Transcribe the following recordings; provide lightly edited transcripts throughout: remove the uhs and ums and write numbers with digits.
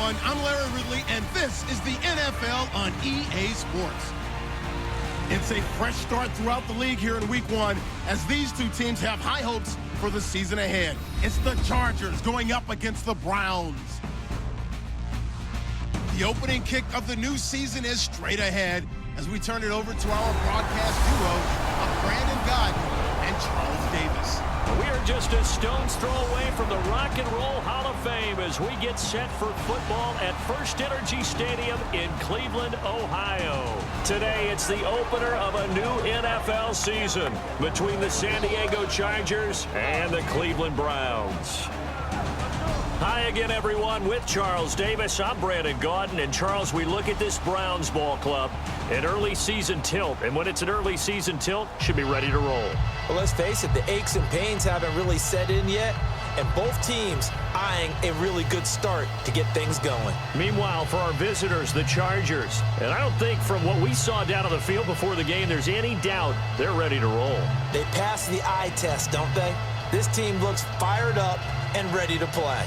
everyone. I'm Larry Ridley, and this is the NFL on EA Sports. It's a fresh start throughout the league here in Week 1 as these two teams have high hopes for the season ahead. It's the Chargers going up against the Browns. The opening kick of the new season is straight ahead as we turn it over to our broadcast duo of Brandon Gaudin and Charles Davis. We are just a stone's throw away from the Rock and Roll Hall of Fame as we get set for football at First Energy Stadium in Cleveland, Ohio. Today, it's the opener of a new NFL season between the San Diego Chargers and the Cleveland Browns. Hi again, everyone. With Charles Davis, I'm Brandon Gaudin. And Charles, we look at this Browns ball club, an early season tilt. And when it's an early season tilt, should be ready to roll. Well, let's face it, the aches and pains haven't really set in yet. And both teams eyeing a really good start to get things going. Meanwhile, for our visitors, the Chargers. And I don't think from what we saw down on the field before the game, there's any doubt they're ready to roll. They passed the eye test, don't they? This team looks fired up and ready to play.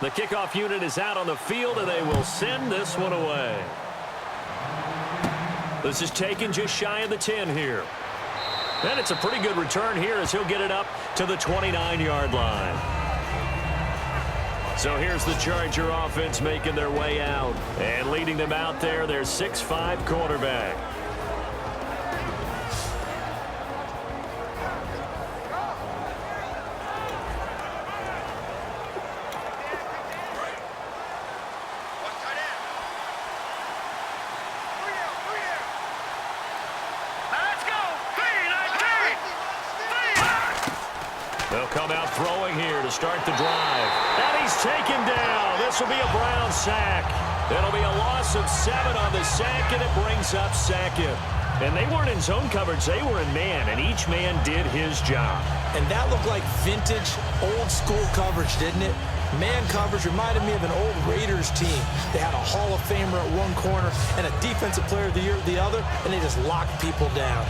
The kickoff unit is out on the field, and they will send this one away. This is taken just shy of the 10 here. And it's a pretty good return here as he'll get it up to the 29-yard line. So here's the Charger offense making their way out. And leading them out there, their 6'5" quarterback. They'll come out throwing here to start the drive. And he's taken down. This will be a Brown sack. It'll be a loss of 7 on the sack, and it brings up second. And they weren't in zone coverage. They were in man, and each man did his job. And that looked like vintage, old-school coverage, didn't it? Man coverage reminded me of an old Raiders team. They had a Hall of Famer at one corner and a Defensive Player of the Year at the other, and they just locked people down.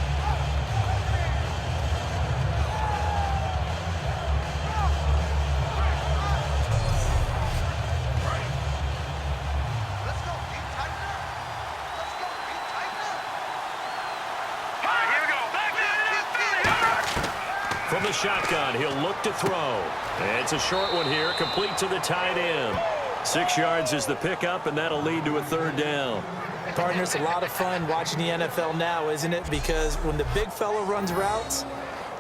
From the shotgun, he'll look to throw. And it's a short one here, complete to the tight end. 6 yards is the pickup, and that'll lead to a third down. Partner, it's a lot of fun watching the NFL now, isn't it? Because when the big fella runs routes,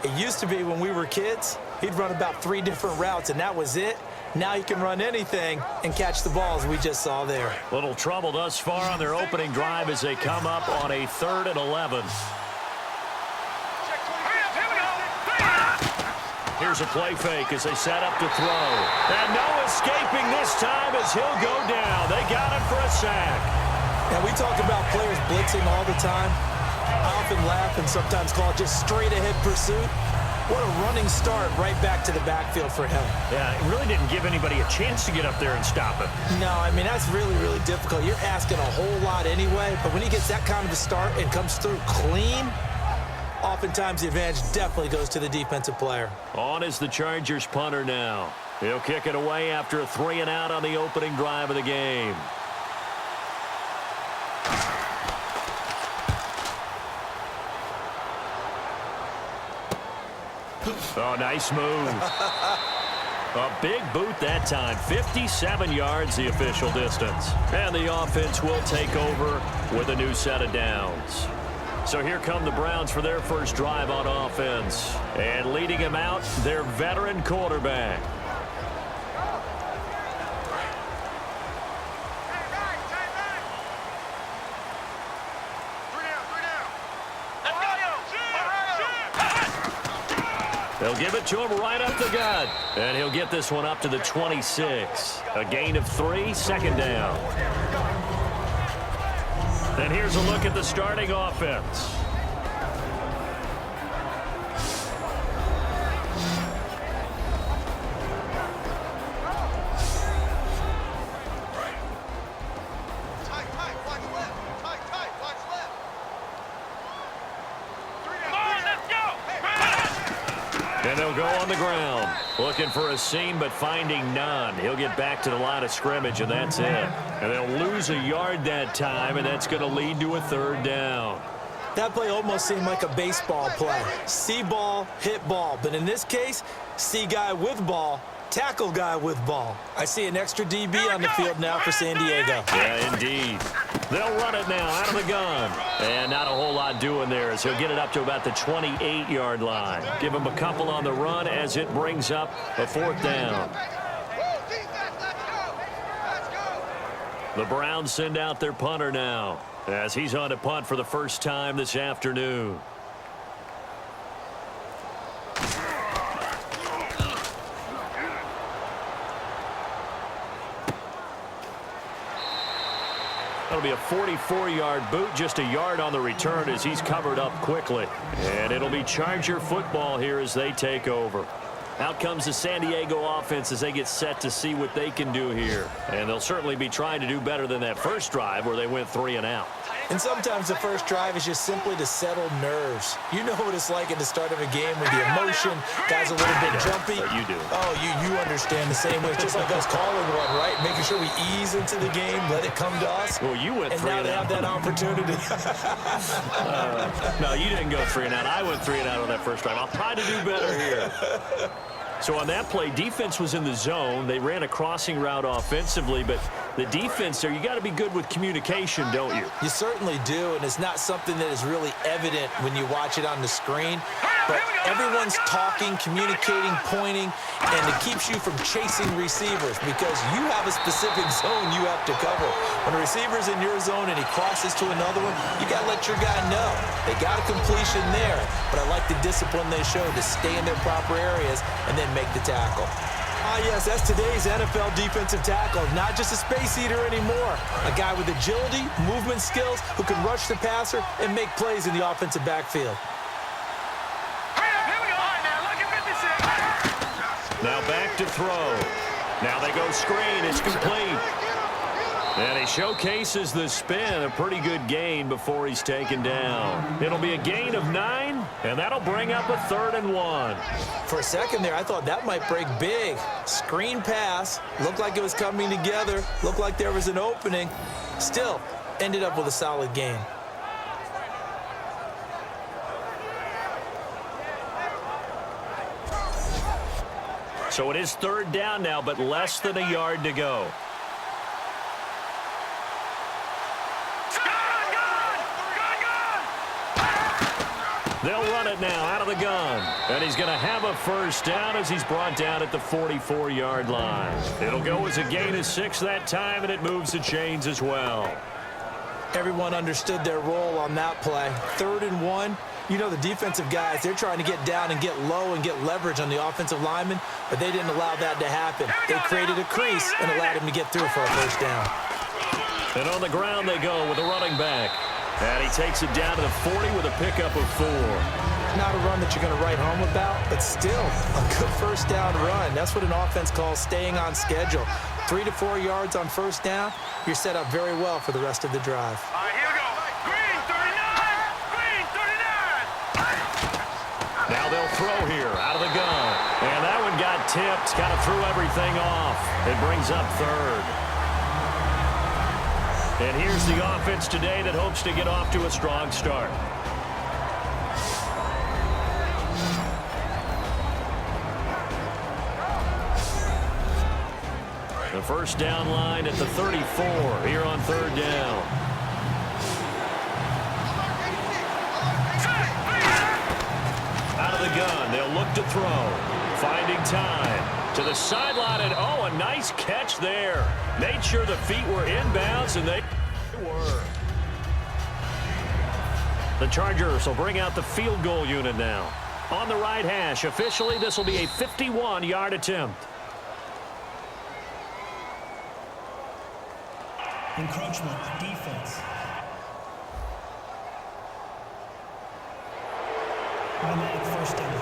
it used to be when we were kids, he'd run about 3 different routes, and that was it. Now he can run anything and catch the balls we just saw there. Little trouble thus far on their opening drive as they come up on a 3rd and 11. Here's a play fake as they set up to throw. And no escaping this time as he'll go down. They got him for a sack. And we talk about players blitzing all the time. I often laugh and sometimes call it just straight-ahead pursuit. What a running start right back to the backfield for him. Yeah, it really didn't give anybody a chance to get up there and stop him. No, I mean, that's really, really difficult. You're asking a whole lot anyway, but when he gets that kind of a start and comes through clean, oftentimes the advantage definitely goes to the defensive player. On is the Chargers punter now. He'll kick it away after a 3-and-out on the opening drive of the game. Oh, nice move. A big boot that time. 57 yards the official distance. And the offense will take over with a new set of downs. So here come the Browns for their first drive on offense. And leading them out, their veteran quarterback. They'll give it to him right up the gut. And he'll get this one up to the 26. A gain of 3, second down. And here's a look at the starting offense. And they'll go on the ground. Looking for a seam, but finding none. He'll get back to the line of scrimmage, and that's it. And they'll lose a yard that time, and that's going to lead to a third down. That play almost seemed like a baseball play. See ball, hit ball. But in this case, see guy with ball, tackle guy with ball. I see an extra DB on the field now for San Diego. Yeah, indeed. They'll run it now out of the gun. And not a whole lot doing there as he'll get it up to about the 28-yard line. Give him a couple on the run as it brings up a fourth down. The Browns send out their punter now as he's on to punt for the first time this afternoon. That'll be a 44-yard boot, just a yard on the return as he's covered up quickly. And it'll be Charger football here as they take over. Out comes the San Diego offense as they get set to see what they can do here. And they'll certainly be trying to do better than that first drive where they went 3 and out. And sometimes the first drive is just simply to settle nerves. You know what it's like at the start of a game with the emotion. Guys a little bit jumpy. But you do. Oh, you understand the same way. It's just like us calling one, right? Making sure we ease into the game, let it come to us. Well, you went 3 and out. And now they have that opportunity. No, you didn't go 3 and out. I went 3 and out on that first drive. I'll try to do better here. So on that play, defense was in the zone. They ran a crossing route offensively, but the defense there, you got to be good with communication, don't you? You certainly do, and it's not something that is really evident when you watch it on the screen. But everyone's talking, communicating, pointing, and it keeps you from chasing receivers because you have a specific zone you have to cover. When a receiver's in your zone and he crosses to another one, you got to let your guy know. They got a completion there, but I like the discipline they showed to stay in their proper areas and then make the tackle. Ah, yes, that's today's NFL defensive tackle. Not just a space eater anymore. A guy with agility, movement skills, who can rush the passer and make plays in the offensive backfield. Now back to throw. Now they go screen. It's complete. And he showcases the spin. A pretty good gain before he's taken down. It'll be a gain of 9, and that'll bring up a 3rd and 1. For a second there, I thought that might break big. Screen pass. Looked like it was coming together. Looked like there was an opening. Still, ended up with a solid gain. So it is 3rd down now, but less than a yard to go. They'll run it now out of the gun. And he's going to have a first down as he's brought down at the 44-yard line. It'll go as a gain of 6 that time, and it moves the chains as well. Everyone understood their role on that play. 3rd and 1. You know, the defensive guys, they're trying to get down and get low and get leverage on the offensive lineman, but they didn't allow that to happen. They created a crease and allowed him to get through for a first down. And on the ground they go with a running back. And he takes it down to the 40 with a pickup of 4. Not a run that you're going to write home about, but still a good first down run. That's what an offense calls staying on schedule. 3 to 4 yards on first down, you're set up very well for the rest of the drive. All right, here we go. Green 39! Green 39! Now they'll throw here out of the gun. And that one got tipped, kind of threw everything off. It brings up 3rd. And here's the offense today that hopes to get off to a strong start. The first down line at the 34 here on 3rd down. Out of the gun, they'll look to throw. Finding time to the sideline, and oh, a nice catch there. Made sure the feet were inbounds, and they were. The Chargers will bring out the field goal unit now. On the right hash, officially this will be a 51-yard attempt. Encroachment, defense. Automatic first down.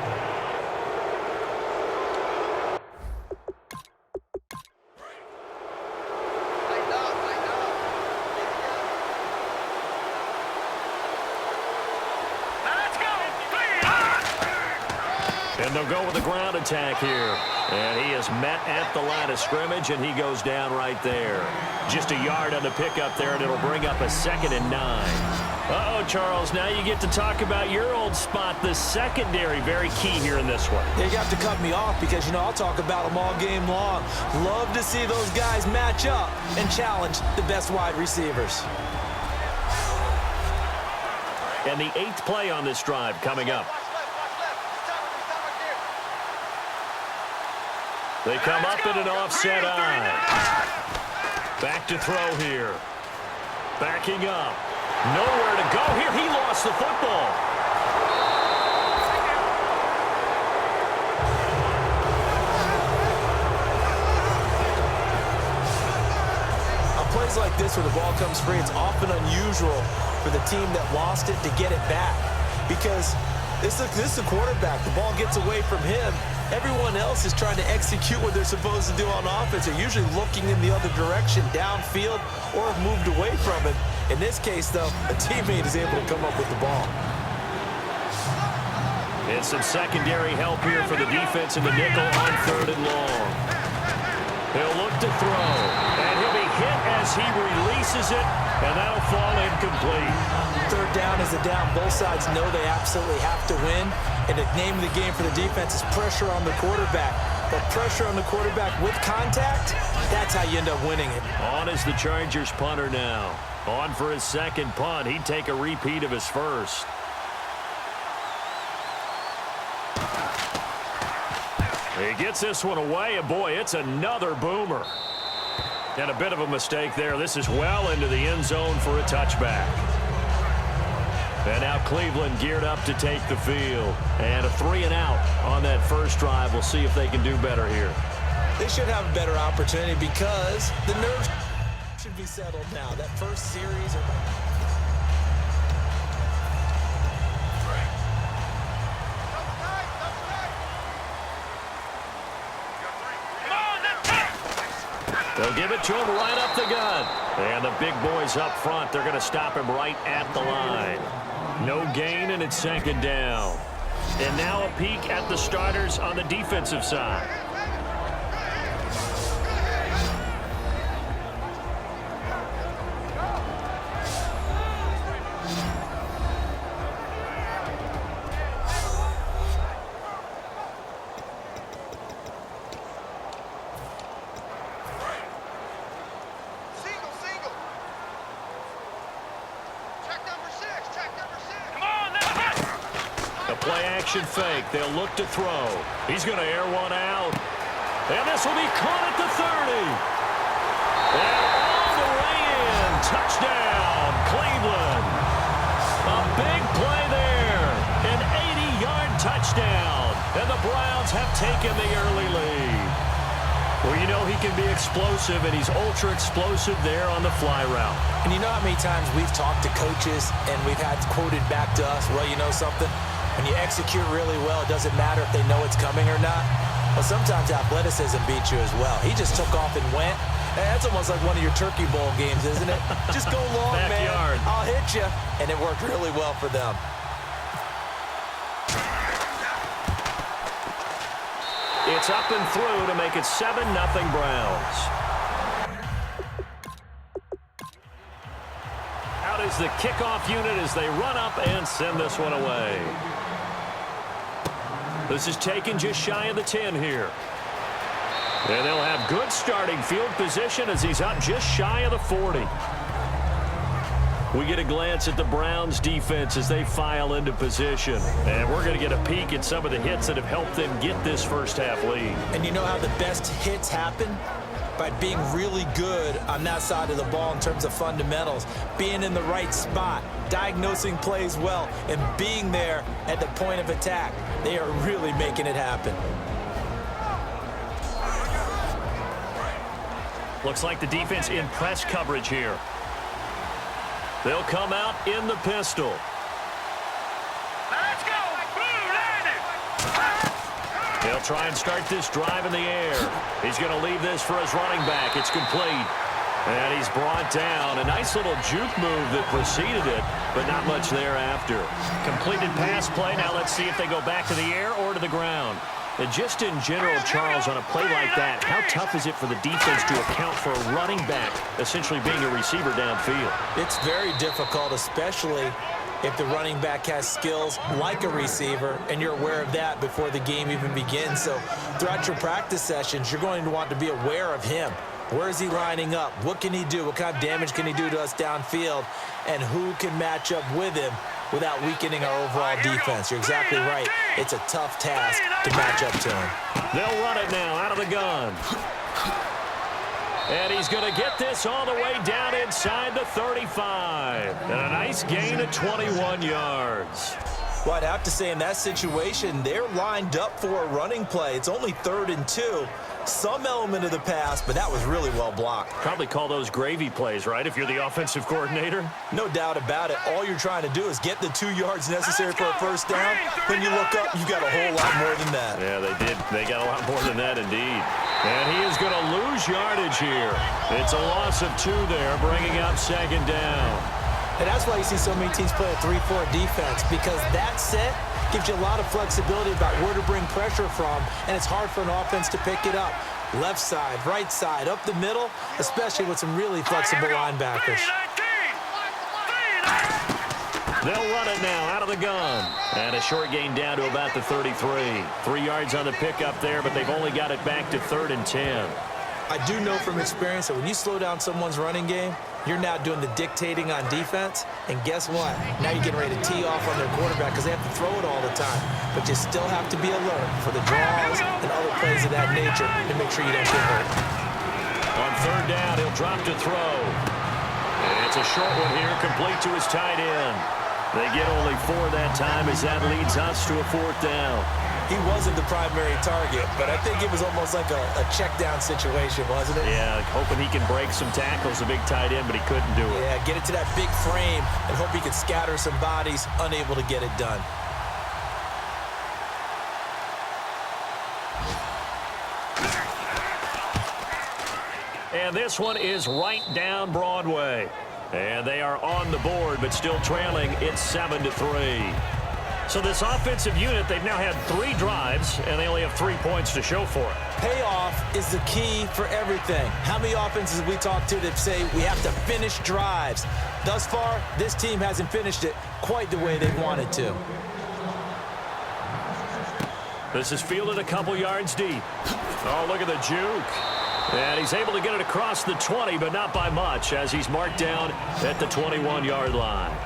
And they'll go with the ground attack here. And he is met at the line of scrimmage, and he goes down right there. Just a yard on the pickup there, and it'll bring up a 2nd and 9. Uh-oh, Charles, now you get to talk about your old spot, the secondary. Very key here in this one. You have to cut me off because, you know, I'll talk about them all game long. Love to see those guys match up and challenge the best wide receivers. And the 8th play on this drive coming up. They come up in an offset eye. Back to throw here. Backing up. Nowhere to go here. He lost the football. On plays like this where the ball comes free, it's often unusual for the team that lost it to get it back. Because this is the quarterback. The ball gets away from him. Everyone else is trying to execute what they're supposed to do on offense. They're usually looking in the other direction, downfield, or have moved away from it. In this case, though, a teammate is able to come up with the ball. And some secondary help here for the defense in the nickel on 3rd and long. He'll look to throw, and he'll be hit as he releases it, and that'll fall incomplete. 3rd down is a down. Both sides know they absolutely have to win. And the name of the game for the defense is pressure on the quarterback. But pressure on the quarterback with contact, that's how you end up winning it. On is the Chargers punter now. On for his 2nd punt. He'd take a repeat of his 1st. He gets this one away, and boy, it's another boomer. And a bit of a mistake there. This is well into the end zone for a touchback. And now Cleveland geared up to take the field. And a 3-and-out on that first drive. We'll see if they can do better here. They should have a better opportunity because the nerves should be settled now. That first series They'll give it to him right up the gut. And the big boys up front, they're going to stop him right at the line. No gain, and it's 2nd down. And now a peek at the starters on the defensive side. Play-action fake. They'll look to throw. He's going to air one out. And this will be caught at the 30. And all the way in. Touchdown, Cleveland. A big play there. An 80-yard touchdown. And the Browns have taken the early lead. Well, you know he can be explosive, and he's ultra-explosive there on the fly route. And you know how many times we've talked to coaches and we've had quoted back to us, well, you know something? When you execute really well, it doesn't matter if they know it's coming or not. Well, sometimes athleticism beats you as well. He just took off and went. That's almost like one of your Turkey Bowl games, isn't it? Just go long, Backyard. man. I'll hit you. And it worked really well for them. It's up and through to make it 7-0 Browns. Out is the kickoff unit as they run up and send this one away. This is taken just shy of the 10 here. And they'll have good starting field position as he's up just shy of the 40. We get a glance at the Browns defense as they file into position. And we're going to get a peek at some of the hits that have helped them get this first half lead. And you know how the best hits happen? By being really good on that side of the ball in terms of fundamentals, being in the right spot, diagnosing plays well, and being there at the point of attack. They are really making it happen. Looks like the defense in press coverage here. They'll come out in the pistol. Let's go! Blue landed! They'll try and start this drive in the air. He's going to leave this for his running back. It's complete. And he's brought down. A nice little juke move that preceded it, but not much thereafter. Completed pass play. Now let's see if they go back to the air or to the ground. And just in general, Charles, on a play like that, how tough is it for the defense to account for a running back essentially being a receiver downfield? It's very difficult, especially if the running back has skills like a receiver, and you're aware of that before the game even begins. So throughout your practice sessions, you're going to want to be aware of him. Where is he lining up? What can he do? What kind of damage can he do to us downfield? And who can match up with him without weakening our overall defense? You're exactly right. It's a tough task to match up to him. They'll run it now out of the gun. And he's going to get this all the way down inside the 35. And a nice gain of 21 yards. Well, I'd have to say in that situation, they're lined up for a running play. It's only 3rd and 2. Some element of the pass, but that was really well blocked. Probably call those gravy plays, right, if you're the offensive coordinator? No doubt about it. All you're trying to do is get the 2 yards necessary for a first down. When you look up, you got a whole lot more than that. Yeah, they did. They got a lot more than that, indeed. And he is going to lose yardage here. It's a loss of 2 there, bringing up 2nd down. And that's why you see so many teams play a 3-4 defense, because that set gives you a lot of flexibility about where to bring pressure from, and it's hard for an offense to pick it up. Left side, right side, up the middle, especially with some really flexible linebackers. They'll run it now out of the gun. And a short gain down to about the 33. 3 yards on the pickup there, but they've only got it back to 3rd and 10. I do know from experience that when you slow down someone's running game, you're now doing the dictating on defense, and guess what? Now you're getting ready to tee off on their quarterback because they have to throw it all the time. But you still have to be alert for the draws and other plays of that nature to make sure you don't get hurt. On 3rd down, he'll drop to throw. And it's a short one here, complete to his tight end. They get only 4 that time as that leads us to a 4th down. He wasn't the primary target, but I think it was almost like a check down situation, wasn't it? Yeah, hoping he can break some tackles, a big tight end, but he couldn't do it. Yeah, get it to that big frame and hope he could scatter some bodies, unable to get it done. And this one is right down Broadway. And they are on the board, but still trailing. It's 7-3. So this offensive unit, they've now had 3 drives, and they only have 3 points to show for it. Payoff is the key for everything. How many offenses have we talked to that say we have to finish drives? Thus far, this team hasn't finished it quite the way they wanted to. This is fielded a couple yards deep. Oh, look at the juke. And he's able to get it across the 20, but not by much, as he's marked down at the 21-yard line.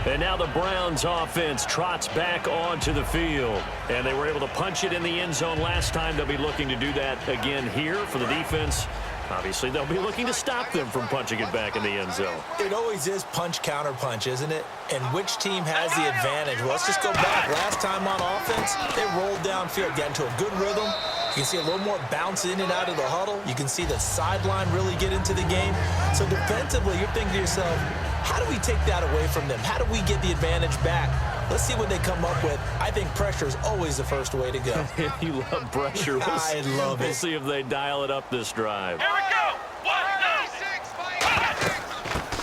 And now the Browns offense trots back onto the field. And they were able to punch it in the end zone last time. They'll be looking to do that again here for the defense. Obviously, they'll be looking to stop them from punching it back in the end zone. It always is punch, counter punch, isn't it? And which team has the advantage? Well, let's just go back. Last time on offense, they rolled downfield, got into a good rhythm. You can see a little more bounce in and out of the huddle. You can see the sideline really get into the game. So defensively, you're thinking to yourself, how do we take that away from them? How do we get the advantage back? Let's see what they come up with. I think pressure is always the first way to go. You love pressure. I love it. We'll see if they dial it up this drive. Here we go. 1,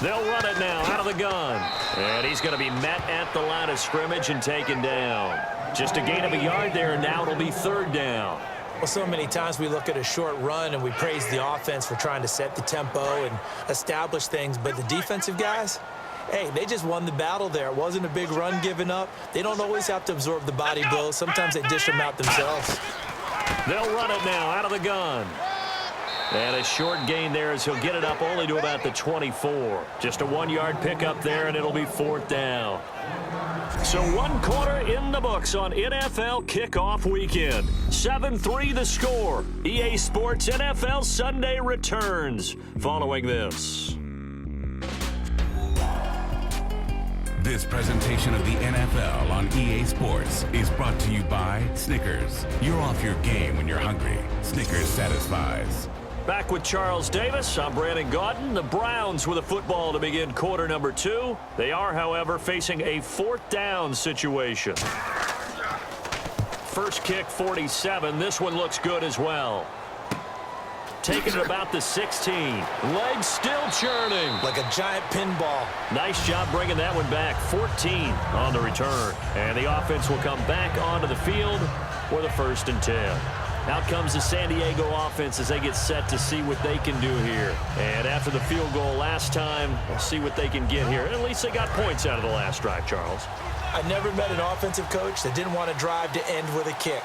2, They'll run it now out of the gun. And he's going to be met at the line of scrimmage and taken down. Just a gain of a yard there, and now it'll be 3rd down. Well, so many times we look at a short run and we praise the offense for trying to set the tempo and establish things, but the defensive guys, hey, they just won the battle there. It wasn't a big run given up. They don't always have to absorb the body blows. Sometimes they dish them out themselves. They'll run it now out of the gun. And a short gain there as he'll get it up only to about the 24. Just a 1-yard pickup there, and it'll be 4th down. So 1 quarter in the books on NFL kickoff weekend. 7-3 the score. EA Sports NFL Sunday returns following this. This presentation of the NFL on EA Sports is brought to you by Snickers. You're off your game when you're hungry. Snickers satisfies. Back with Charles Davis. I'm Brandon Gaudin. The Browns with a football to begin quarter number 2. They are, however, facing a 4th down situation. First kick, 47. This one looks good as well. taking it about the 16. Legs still churning. Like a giant pinball. Nice job bringing that one back. 14 on the return. And the offense will come back onto the field for the 1st and 10. Out comes the San Diego offense as they get set to see what they can do here. And after the field goal last time, we'll see what they can get here. At least they got points out of the last drive, Charles. I never met an offensive coach that didn't want to drive to end with a kick.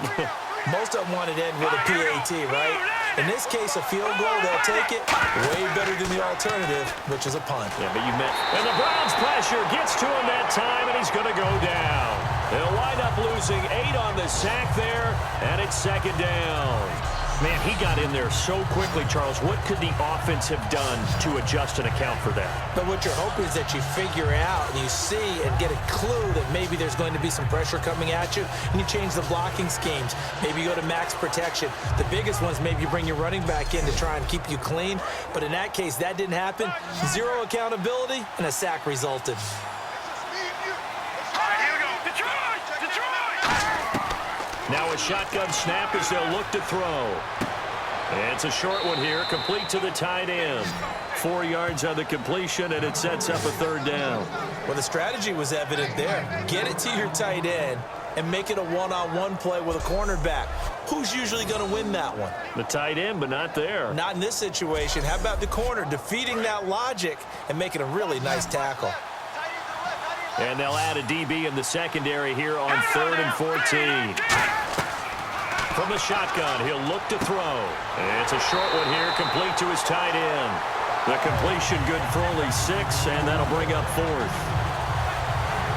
Most of them wanted to end with a PAT, right? In this case, a field goal, they'll take it. Way better than the alternative, which is a punt. Yeah, but you meant. And the Browns pressure gets to him that time, and he's going to go down. They'll wind up losing 8 on the sack there, and it's 2nd down. Man, he got in there so quickly, Charles. What could the offense have done to adjust and account for that? But what you're hoping is that you figure out and you see and get a clue that maybe there's going to be some pressure coming at you, and you change the blocking schemes. Maybe you go to max protection. The biggest one's maybe you bring your running back in to try and keep you clean. But in that case, that didn't happen. 0 accountability, and a sack resulted. Now a shotgun snap as they'll look to throw. It's a short one here, complete to the tight end. 4 yards on the completion, and it sets up a 3rd down. Well, the strategy was evident there. Get it to your tight end and make it a one-on-one play with a cornerback. Who's usually going to win that one? The tight end, but not there. Not in this situation. How about the corner defeating that logic and making a really nice tackle? And they'll add a DB in the secondary here on 3rd and 14. From the shotgun, he'll look to throw. It's a short one here, complete to his tight end. The completion good for only 6, and that'll bring up 4th.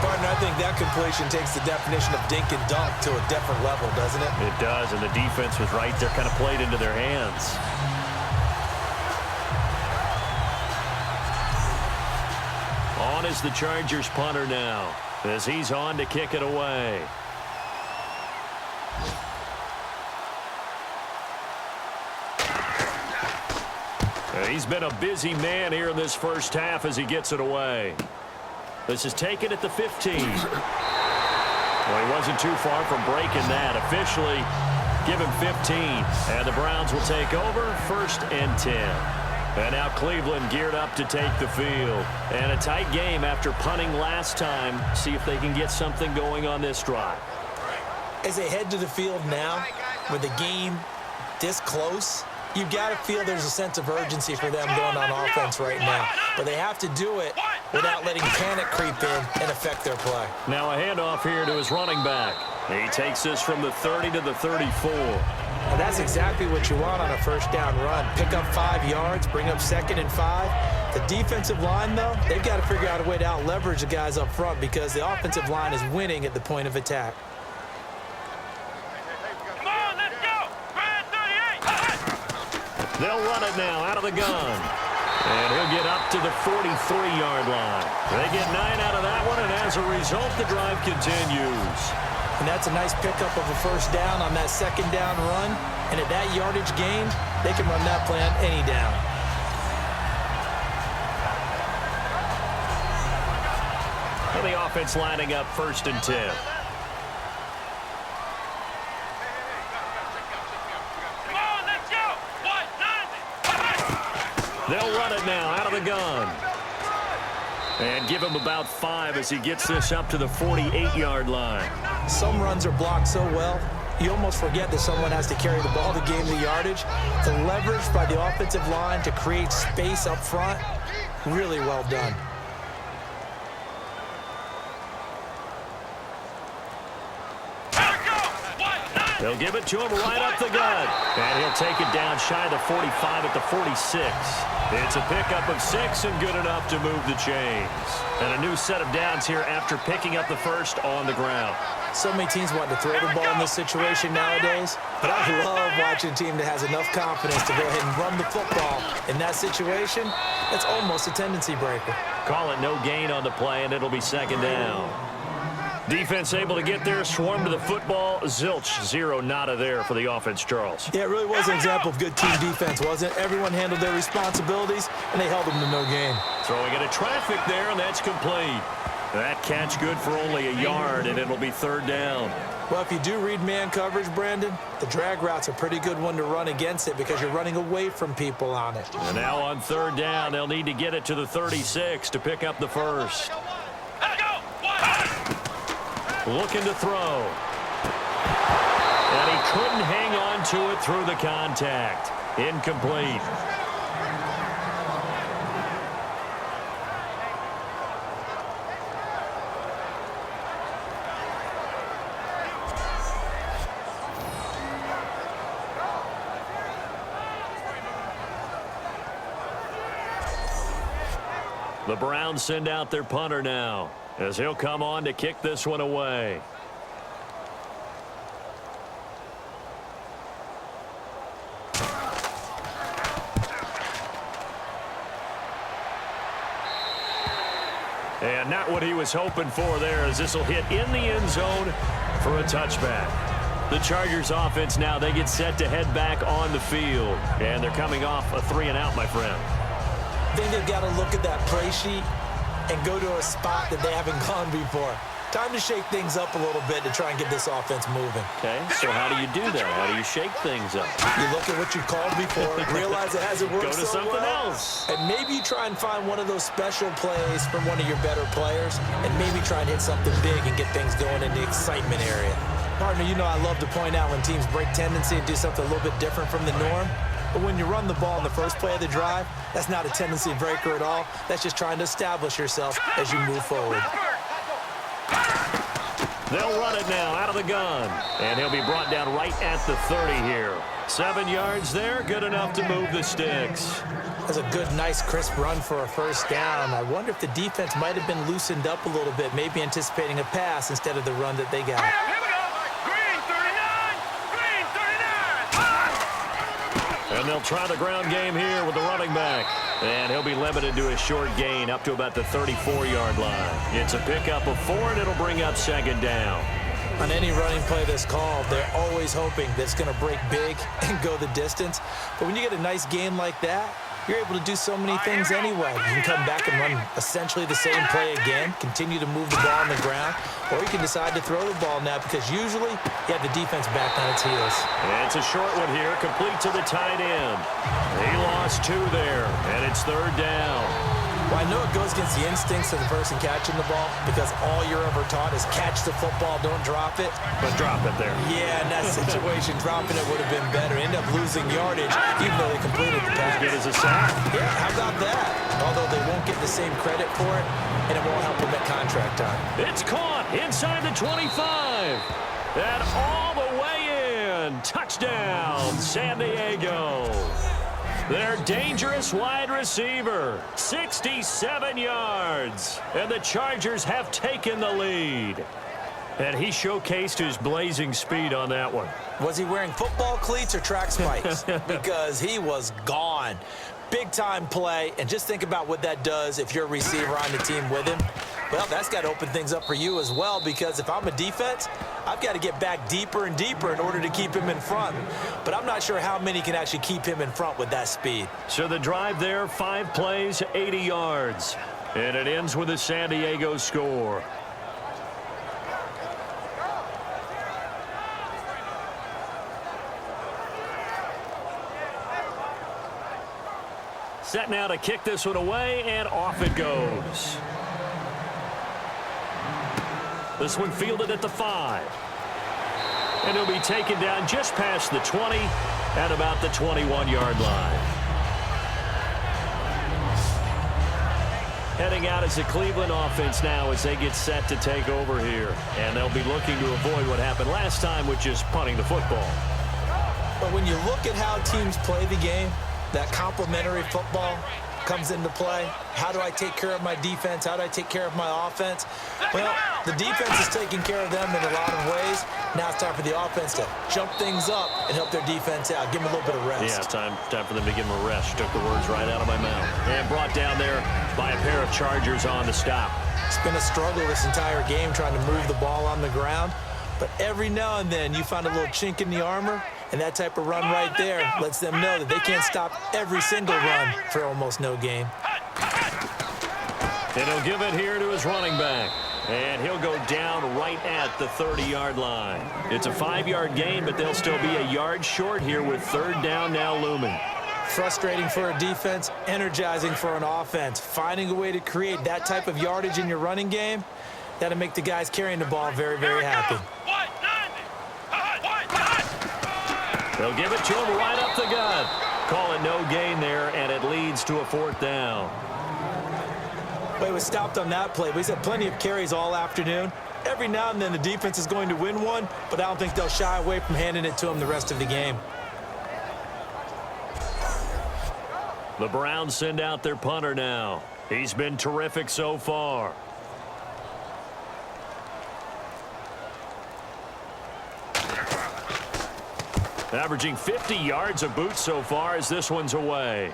Partner, I think that completion takes the definition of dink and dunk to a different level, doesn't it? It does, and the defense was right there, kind of played into their hands. On is the Chargers punter now, as he's on to kick it away. He's been a busy man here in this first half as he gets it away. This is taken at the 15. Well, he wasn't too far from breaking that. Officially, give him 15. And the Browns will take over 1st and 10. And now Cleveland geared up to take the field. And a tight game after punting last time. See if they can get something going on this drive. As they head to the field now, with the game this close, you've got to feel there's a sense of urgency for them going on offense right now. But they have to do it without letting panic creep in and affect their play. Now a handoff here to his running back. He takes this from the 30 to the 34. And that's exactly what you want on a 1st down run. Pick up 5 yards, bring up 2nd and 5. The defensive line, though, they've got to figure out a way to out-leverage the guys up front because the offensive line is winning at the point of attack. They'll run it now out of the gun. And he'll get up to the 43-yard line. They get 9 out of that one, and as a result, the drive continues. And that's a nice pickup of a 1st down on that 2nd down run. And at that yardage gained, they can run that play on any down. And the offense lining up 1st and 10. They'll run it now out of the gun. And give him about 5 as he gets this up to the 48-yard line. Some runs are blocked so well, you almost forget that someone has to carry the ball to gain the yardage. The leverage by the offensive line to create space up front, really well done. They'll give it to him right up the gut. And he'll take it down shy of the 45 at the 46. It's a pickup of 6 and good enough to move the chains. And a new set of downs here after picking up the 1st on the ground. So many teams want to throw the ball in this situation nowadays, but I love watching a team that has enough confidence to go ahead and run the football. In that situation, that's almost a tendency breaker. Call it no gain on the play, and it'll be 2nd down. Defense able to get there, swarm to the football. Zilch, 0 nada there for the offense, Charles. Yeah, it really was an example of good team defense, wasn't it? Everyone handled their responsibilities, and they held them to no gain. Throwing into traffic there, and that's complete. That catch good for only a yard, and it'll be third down. Well, if you do read man coverage, Brandon, the drag route's a pretty good one to run against it because you're running away from people on it. And now on third down, they'll need to get it to the 36 to pick up the first. Looking to throw. And he couldn't hang on to it through the contact. Incomplete. The Browns send out their punter now, as he'll come on to kick this one away. And not what he was hoping for there, as this will hit in the end zone for a touchback. The Chargers offense now, they get set to head back on the field. And they're coming off a 3-and-out, my friend. I think they've got to look at that play sheet and go to a spot that they haven't gone before. Time to shake things up a little bit to try and get this offense moving. Okay, so how do you do that? How do you shake things up? You look at what you've called before, realize it hasn't worked Go to so something well, else. and maybe you try and find one of those special plays from one of your better players, and maybe try and hit something big and get things going in the excitement area. Partner, you know I love to point out when teams break tendency and do something a little bit different from the norm. But when you run the ball in the first play of the drive, that's not a tendency breaker at all. That's just trying to establish yourself as you move forward. They'll run it now out of the gun. And he'll be brought down right at the 30 here. 7 yards there, good enough to move the sticks. That's a good, nice, crisp run for a first down. I wonder if the defense might have been loosened up a little bit, maybe anticipating a pass instead of the run that they got. And they'll try the ground game here with the running back. And he'll be limited to a short gain up to about the 34-yard line. It's a pickup of 4, and it'll bring up second down. On any running play that's called, they're always hoping that it's going to break big and go the distance. But when you get a nice gain like that, you're able to do so many things anyway. You can come back and run essentially the same play again, continue to move the ball on the ground, or you can decide to throw the ball now because usually you have the defense back on its heels. And it's a short one here, complete to the tight end. He lost 2 there, and it's third down. Well, I know it goes against the instincts of the person catching the ball because all you're ever taught is catch the football, don't drop it. But drop it there. Yeah, in that situation, dropping it would have been better. End up losing yardage even though they completed the pass. As good as a sack. Yeah, how about that? Although they won't get the same credit for it, and it won't help them at contract time. It's caught inside the 25. And all the way in. Touchdown, San Diego. Their dangerous wide receiver, 67 yards. And the Chargers have taken the lead. And he showcased his blazing speed on that one. Was he wearing football cleats or track spikes? Because he was gone. Big-time play, and just think about what that does if you're a receiver on the team with him. Well, that's got to open things up for you as well, because if I'm a defense, I've got to get back deeper and deeper in order to keep him in front. But I'm not sure how many can actually keep him in front with that speed. So the drive there, 5 plays, 80 yards. And it ends with a San Diego score. Set now to kick this one away, and off it goes. This one fielded at the 5. And it'll be taken down just past the 20 at about the 21-yard line. Heading out as the Cleveland offense now as they get set to take over here. And they'll be looking to avoid what happened last time, which is punting the football. But when you look at how teams play the game, that complementary football comes into play. How do I take care of my defense? How do I take care of my offense? Well, the defense is taking care of them in a lot of ways. Now it's time for the offense to jump things up and help their defense out. Give them a little bit of rest. Yeah, time for them to give them a rest. Took the words right out of my mouth. And brought down there by a pair of Chargers on the stop. It's been a struggle this entire game trying to move the ball on the ground. But every now and then you find a little chink in the armor, and that type of run right there lets them know that they can't stop every single run for almost no gain. And he'll give it here to his running back. And he'll go down right at the 30-yard line. It's a 5-yard gain, but they'll still be a yard short here with third down now looming. Frustrating for a defense, energizing for an offense. Finding a way to create that type of yardage in your running game, that'll make the guys carrying the ball very, very happy. They'll give it to him right up the gut. Call it no gain there, and it leads to a fourth down. But he was stopped on that play. But he's had plenty of carries all afternoon. Every now and then the defense is going to win one, but I don't think they'll shy away from handing it to him the rest of the game. The Browns send out their punter now. He's been terrific so far. Averaging 50 yards a boot so far as this one's away.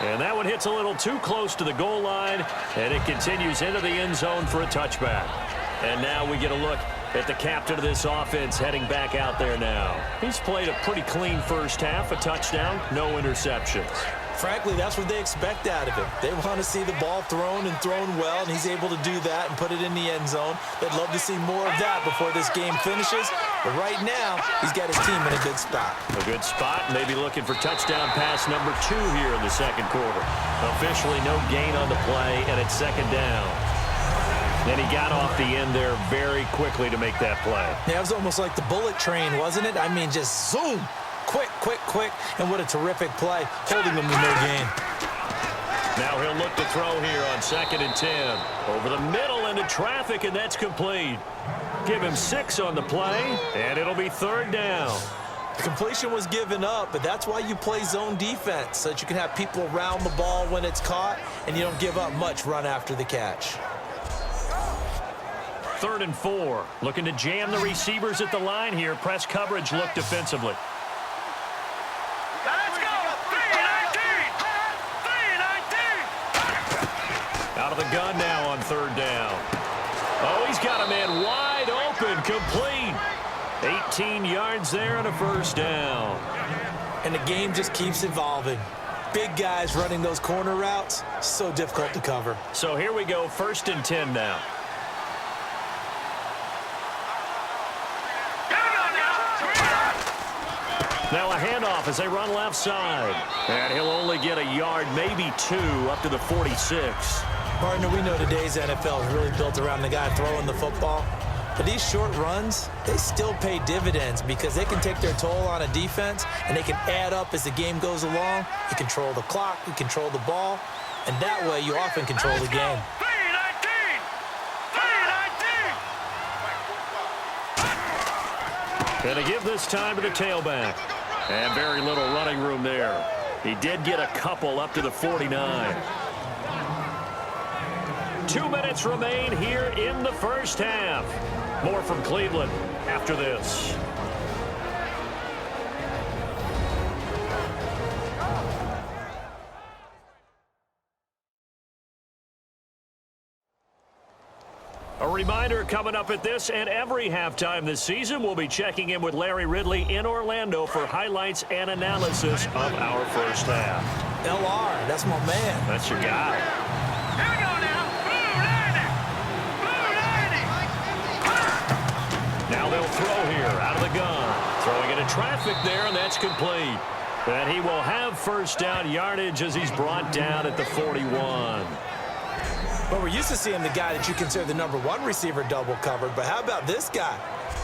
And that one hits a little too close to the goal line, and it continues into the end zone for a touchback. And now we get a look at the captain of this offense heading back out there now. He's played a pretty clean first half, a touchdown, no interceptions. Frankly, that's what they expect out of him. They want to see the ball thrown and thrown well, and he's able to do that and put it in the end zone. They'd love to see more of that before this game finishes. But right now, he's got his team in a good spot. A good spot, maybe looking for touchdown pass number 2 here in the second quarter. Officially no gain on the play, and it's second down. Then he got off the end there very quickly to make that play. Yeah, it was almost like the bullet train, wasn't it? I mean, just zoom. Quick, quick, quick, and what a terrific play, holding them to no gain. Now he'll look to throw here on 2nd and 10. Over the middle into traffic, and that's complete. Give him 6 on the play, and it'll be third down. The completion was given up, but that's why you play zone defense, so that you can have people around the ball when it's caught, and you don't give up much run after the catch. 3rd and 4. Looking to jam the receivers at the line here. Press coverage look defensively. Let's go! 3-19! 3-19! Out of the gun now on third down. Oh, he's got a man wide open, complete. 18 yards there and a first down. And the game just keeps evolving. Big guys running those corner routes, so difficult to cover. So here we go, 1st and 10 now. Now a handoff as they run left side. And he'll only get a yard, maybe 2, up to the 46. Partner, we know today's NFL is really built around the guy throwing the football. But these short runs, they still pay dividends because they can take their toll on a defense, and they can add up as the game goes along. You control the clock, you control the ball, and that way you often control the game. 3-19! 3-19! Going to give this time to the tailback. And very little running room there. He did get a couple up to the 49. 2 minutes remain here in the first half. More from Cleveland after this. A reminder coming up at this and every halftime this season, we'll be checking in with Larry Ridley in Orlando for highlights and analysis of our first half. LR, that's my man. That's your guy. Here we go now. Blue 90! Blue 90! Now they'll throw here out of the gun. Throwing into traffic there, and that's complete. And he will have first down yardage as he's brought down at the 41. But we're used to seeing the guy that you consider the #1 receiver double covered. But how about this guy?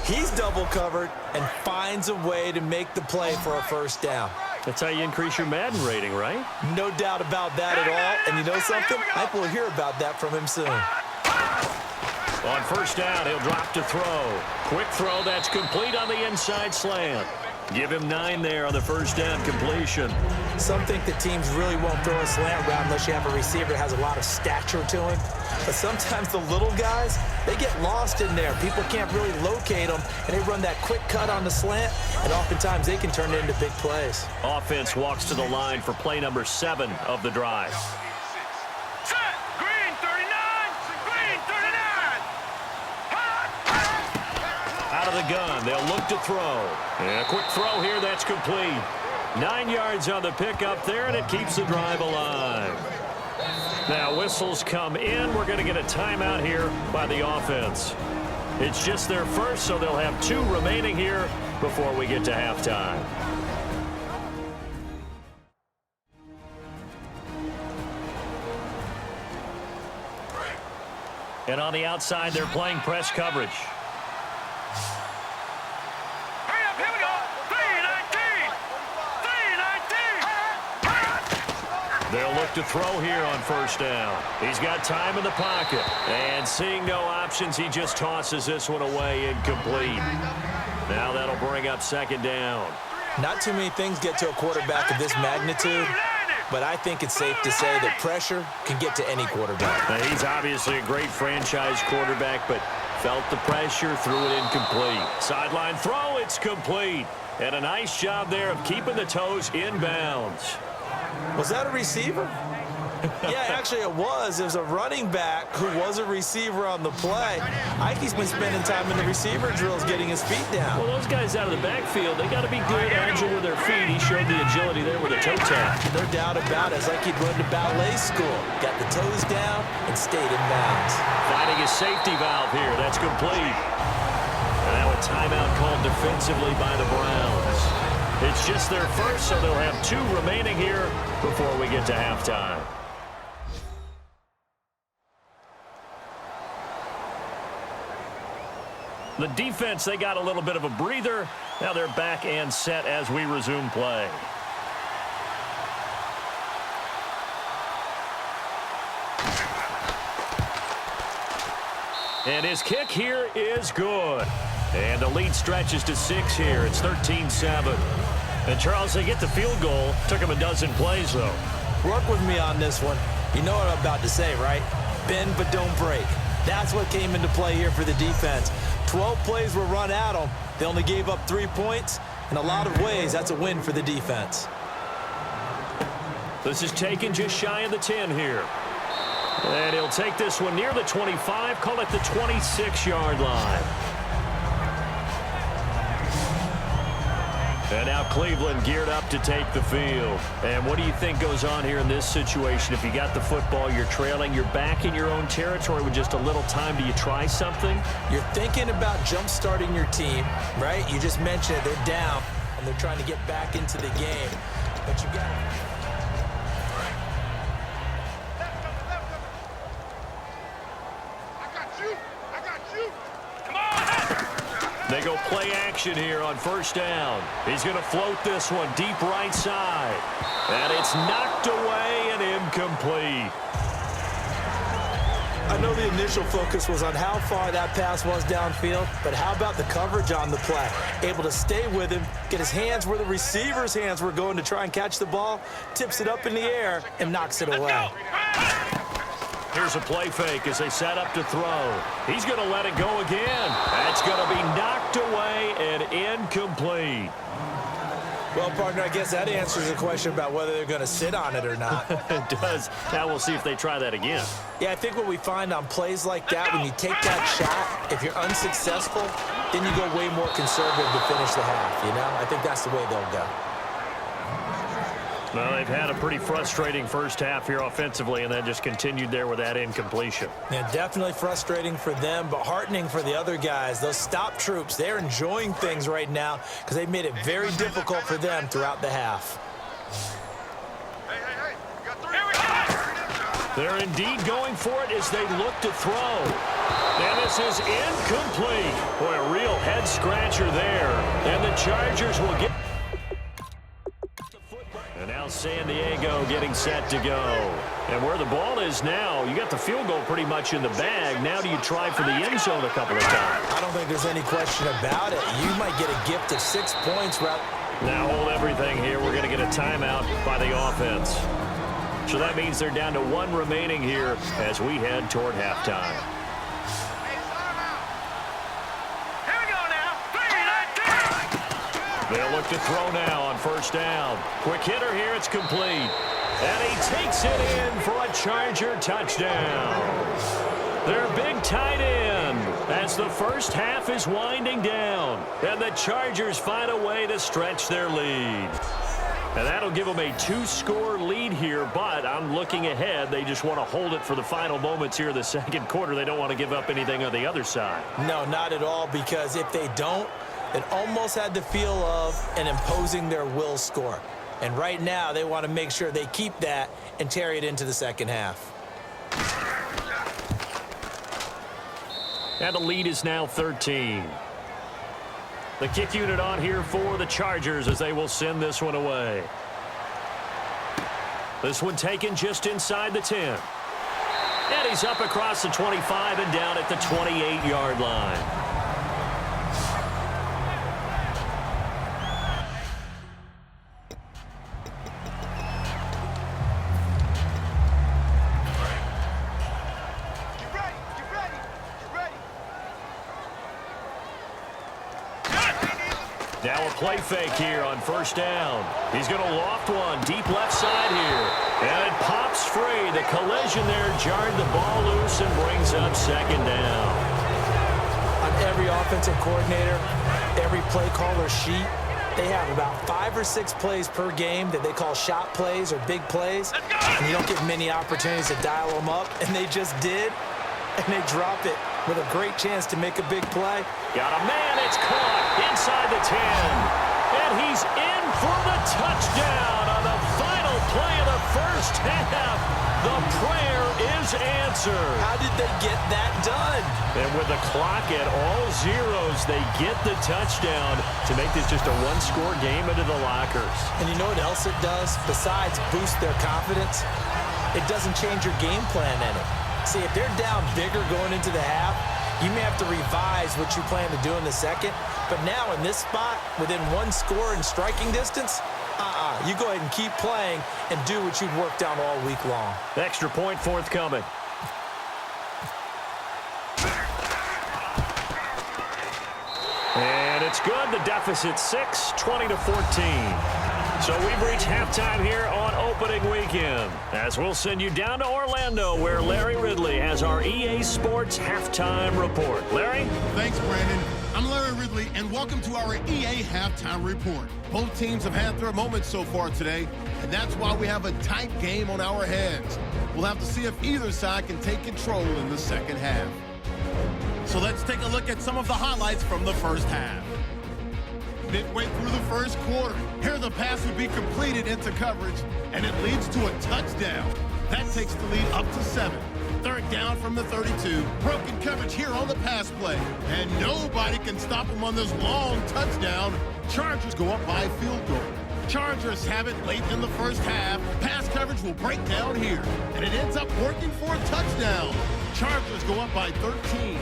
He's double covered and finds a way to make the play for a first down. That's how you increase your Madden rating, right? No doubt about that at all. And you know something? I think we'll hear about that from him soon. On first down, he'll drop to throw. Quick throw, that's complete on the inside slant. Give him 9 there on the first down completion. Some think that teams really won't throw a slant route unless you have a receiver that has a lot of stature to him. But sometimes the little guys, they get lost in there. People can't really locate them, and they run that quick cut on the slant, and oftentimes they can turn it into big plays. Offense walks to the line for play number 7 of the drive. Set! Green 39! Green 39! Out of the gun, they'll look to throw. And a quick throw here, that's complete. 9 yards on the pickup there, and it keeps the drive alive. Now whistles come in. We're going to get a timeout here by the offense. It's just their first, so they'll have 2 remaining here before we get to halftime. And on the outside, they're playing press coverage. Hurry up, here we go. 3-19. 3-19. They'll look to throw here on first down. He's got time in the pocket. And seeing no options, he just tosses this one away incomplete. Now that'll bring up second down. Not too many things get to a quarterback of this magnitude, but I think it's safe to say that pressure can get to any quarterback. Now, he's obviously a great franchise quarterback, but felt the pressure, threw it incomplete. Sideline throw, it's complete. And a nice job there of keeping the toes in bounds. Was that a receiver? Yeah, actually it was. It was a running back who was a receiver on the play. Ikey's been spending time in the receiver drills getting his feet down. Well, those guys out of the backfield, they got to be good, agile with their feet. He showed the agility there with a toe tap. No doubt about it. It's like he'd run to ballet school. Got the toes down and stayed in bounds. Finding his safety valve here. That's complete. And now a timeout called defensively by the Browns. It's just their first, so they'll have 2 remaining here before we get to halftime. The defense, they got a little bit of a breather. Now they're back and set as we resume play. And his kick here is good. And the lead stretches to 6 here. It's 13-7. And Charles, they get the field goal. Took him a dozen plays, though. Work with me on this one. You know what I'm about to say, right? Bend but don't break. That's what came into play here for the defense. 12 plays were run at them. They only gave up 3 points. In a lot of ways, that's a win for the defense. This is taken just shy of the 10 here. And he'll take this one near the 25, call it the 26-yard line. And now Cleveland geared up to take the field. And what do you think goes on here in this situation? If you got the football, you're trailing, you're back in your own territory with just a little time. Do you try something? You're thinking about jump-starting your team, right? You just mentioned it. They're down, and they're trying to get back into the game. But you got to... They go play action here on first down. He's going to float this one deep right side. And it's knocked away and incomplete. I know the initial focus was on how far that pass was downfield, but how about the coverage on the play? Able to stay with him, get his hands where the receiver's hands were going to try and catch the ball, tips it up in the air, and knocks it away. Here's a play fake as they set up to throw. He's going to let it go again. That's going to be knocked away and incomplete. Well, partner, I guess that answers the question about whether they're going to sit on it or not. It does. Now we'll see if they try that again. Yeah, I think what we find on plays like that, when you take that shot, if you're unsuccessful, then you go way more conservative to finish the half, you know? I think that's the way they'll go. Well, they've had a pretty frustrating first half here offensively, and then just continued there with that incompletion. Yeah, definitely frustrating for them, but heartening for the other guys. Those stop troops, they're enjoying things right now because they've made it very difficult for them throughout the half. Hey, we got 3. They're indeed going for it as they look to throw. And this is incomplete. Boy, a real head-scratcher there. And the Chargers will get... And now San Diego getting set to go. And where the ball is now, you got the field goal pretty much in the bag. Now do you try for the end zone a couple of times? I don't think there's any question about it. You might get a gift of 6 points. Now hold everything here. We're going to get a timeout by the offense. So that means they're down to 1 remaining here as we head toward halftime. They'll look to throw now on first down. Quick hitter here, it's complete. And he takes it in for a Charger touchdown. Their big tight end as the first half is winding down. And the Chargers find a way to stretch their lead. And that'll give them a 2-score lead here, but I'm looking ahead. They just want to hold it for the final moments here in the second quarter. They don't want to give up anything on the other side. No, not at all, because if they don't, it almost had the feel of an imposing their will score. And right now, they want to make sure they keep that and carry it into the second half. And the lead is now 13. The kick unit on here for the Chargers as they will send this one away. This one taken just inside the 10. And he's up across the 25 and down at the 28-yard line. Now a play fake here on first down. He's going to loft one deep left side here. And it pops free. The collision there jarred the ball loose and brings up second down. On every offensive coordinator, every play caller sheet, they have about 5 or 6 plays per game that they call shot plays or big plays. And you don't get many opportunities to dial them up. And they just did. And they drop it with a great chance to make a big play. Got a man, it's caught inside the 10. And he's in for the touchdown on the final play of the first half. The prayer is answered. How did they get that done? And with the clock at all zeros, they get the touchdown to make this just a one-score game into the lockers. And you know what else it does? Besides boost their confidence, it doesn't change your game plan any. See, if they're down bigger going into the half, you may have to revise what you plan to do in the second. But now in this spot, within 1 score and striking distance, you go ahead and keep playing and do what you've worked on all week long. Extra point forthcoming. And it's good. The deficit 6, 20-14. So we've reached halftime here on opening weekend, as we'll send you down to Orlando, where Larry Ridley has our EA Sports Halftime Report. Larry? Thanks, Brandon. I'm Larry Ridley, and welcome to our EA Halftime Report. Both teams have had their moments so far today, and that's why we have a tight game on our hands. We'll have to see if either side can take control in the second half. So let's take a look at some of the highlights from the first half. Midway through the first quarter, here the pass would be completed into coverage, and it leads to a touchdown. That takes the lead up to 7. Third down from the 32. Broken coverage here on the pass play, and nobody can stop them on this long touchdown. Chargers go up by a field goal. Chargers have it late in the first half. Pass coverage will break down here, and it ends up working for a touchdown. Chargers go up by 13.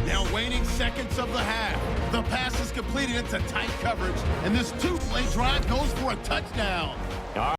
Now waning seconds of the half. The pass is completed into tight coverage, and this 2-play drive goes for a touchdown.